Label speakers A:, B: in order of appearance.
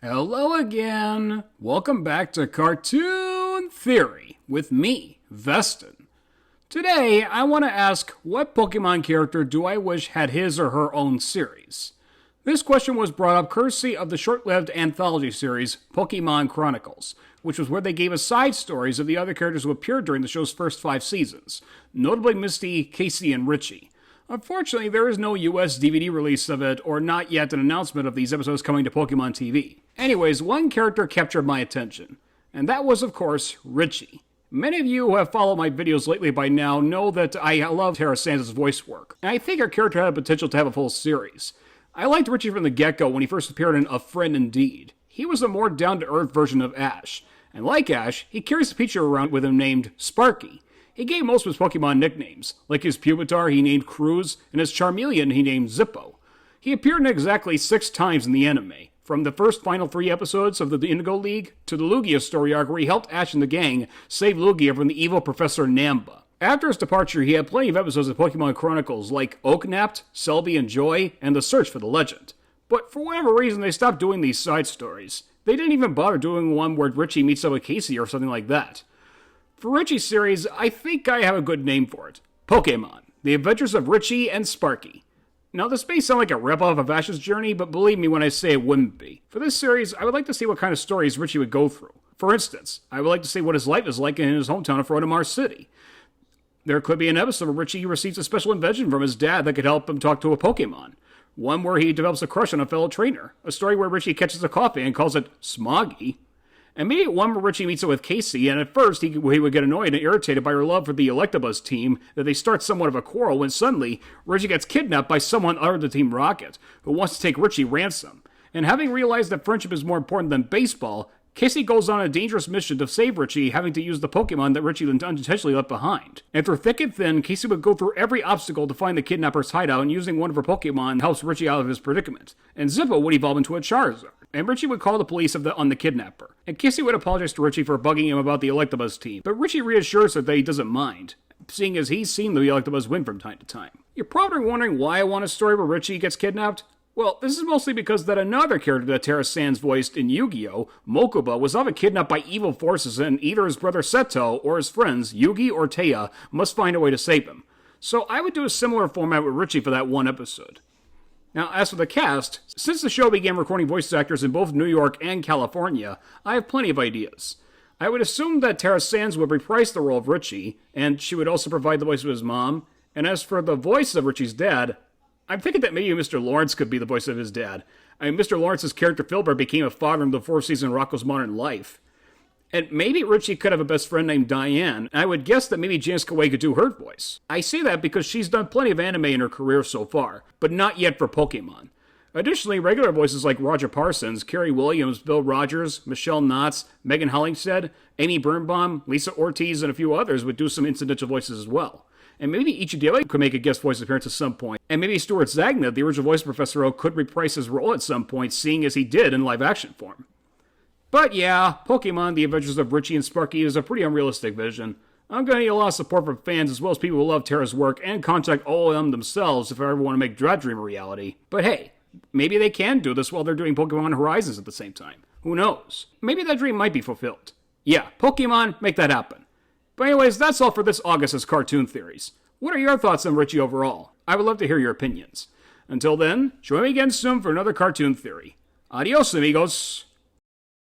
A: Hello again. Welcome back to Cartoon Theory with me, Veston. Today, I want to ask, what Pokemon character do I wish had his or her own series? This question was brought up courtesy of the short-lived anthology series Pokemon Chronicles, which was where they gave us side stories of the other characters who appeared during the show's first 5 seasons, notably Misty, Casey, and Ritchie. Unfortunately, there is no US DVD release of it, or not yet an announcement of these episodes coming to Pokemon TV. Anyways, one character captured my attention, and that was, of course, Ritchie. Many of you who have followed my videos lately by now know that I love Tara Sands' voice work, and I think her character had the potential to have a full series. I liked Ritchie from the get-go when he first appeared in A Friend Indeed. He was a more down-to-earth version of Ash, and like Ash, he carries a Pichu around with him named Sparky. He gave most of his Pokemon nicknames, like his Pupitar he named Cruz, and his Charmeleon he named Zippo. He appeared in exactly 6 times in the anime, from the first final 3 episodes of the Indigo League to the Lugia story arc where he helped Ash and the gang save Lugia from the evil Professor Namba. After his departure, he had plenty of episodes of Pokemon Chronicles like Oaknapped, Selby and Joy, and The Search for the Legend. But for whatever reason, they stopped doing these side stories. They didn't even bother doing one where Ritchie meets up with Casey or something like that. For Ritchie's series, I think I have a good name for it. Pokemon, The Adventures of Ritchie and Sparky. Now, this may sound like a ripoff of Ash's journey, but believe me when I say it wouldn't be. For this series, I would like to see what kind of stories Ritchie would go through. For instance, I would like to see what his life is like in his hometown of Rotomar City. There could be an episode where Ritchie receives a special invention from his dad that could help him talk to a Pokemon. One where he develops a crush on a fellow trainer. A story where Ritchie catches a coffee and calls it Smoggy. And maybe one where Ritchie meets up with Casey, and at first he would get annoyed and irritated by her love for the Electabuzz team, that they start somewhat of a quarrel when suddenly Ritchie gets kidnapped by someone other than Team Rocket, who wants to take Ritchie ransom. And having realized that friendship is more important than baseball, Casey goes on a dangerous mission to save Ritchie, having to use the Pokemon that Ritchie unintentionally left behind. And through thick and thin, Casey would go through every obstacle to find the kidnapper's hideout, and using one of her Pokemon helps Ritchie out of his predicament. And Zippo would evolve into a Charizard. And Ritchie would call the police on the kidnapper. And Casey would apologize to Ritchie for bugging him about the Electabuzz team. But Ritchie reassures her that he doesn't mind, seeing as he's seen the Electabuzz win from time to time. You're probably wondering why I want a story where Ritchie gets kidnapped? Well, this is mostly because that another character that Tara Sands voiced in Yu-Gi-Oh!, Mokuba, was often kidnapped by evil forces, and either his brother Seto or his friends, Yugi or Taya, must find a way to save him. So I would do a similar format with Ritchie for that one episode. Now, as for the cast, since the show began recording voice actors in both New York and California, I have plenty of ideas. I would assume that Tara Sands would reprise the role of Ritchie, and she would also provide the voice of his mom. And as for the voice of Ritchie's dad, I'm thinking that maybe Mr. Lawrence could be the voice of his dad. I mean, Mr. Lawrence's character Filbert became a father in the 4th season of Rocko's Modern Life. And maybe Ritchie could have a best friend named Diane, and I would guess that maybe Janice Kawaii could do her voice. I say that because she's done plenty of anime in her career so far, but not yet for Pokemon. Additionally, regular voices like Roger Parsons, Kerry Williams, Bill Rogers, Michelle Knotts, Megan Hollingshead, Amy Birnbaum, Lisa Ortiz, and a few others would do some incidental voices as well. And maybe Ichidewa could make a guest voice appearance at some point. And maybe Stuart Zagna, the original voice of Professor Oak, could reprise his role at some point, seeing as he did in live-action form. But yeah, Pokemon, The Adventures of Ritchie and Sparky is a pretty unrealistic vision. I'm going to need a lot of support from fans as well as people who love Tara's work and contact OLM themselves if I ever want to make that dream a reality. But hey, maybe they can do this while they're doing Pokemon Horizons at the same time. Who knows? Maybe that dream might be fulfilled. Yeah, Pokemon, make that happen. But anyways, that's all for this August's Cartoon Theories. What are your thoughts on Ritchie overall? I would love to hear your opinions. Until then, join me again soon for another Cartoon Theory. Adios, amigos!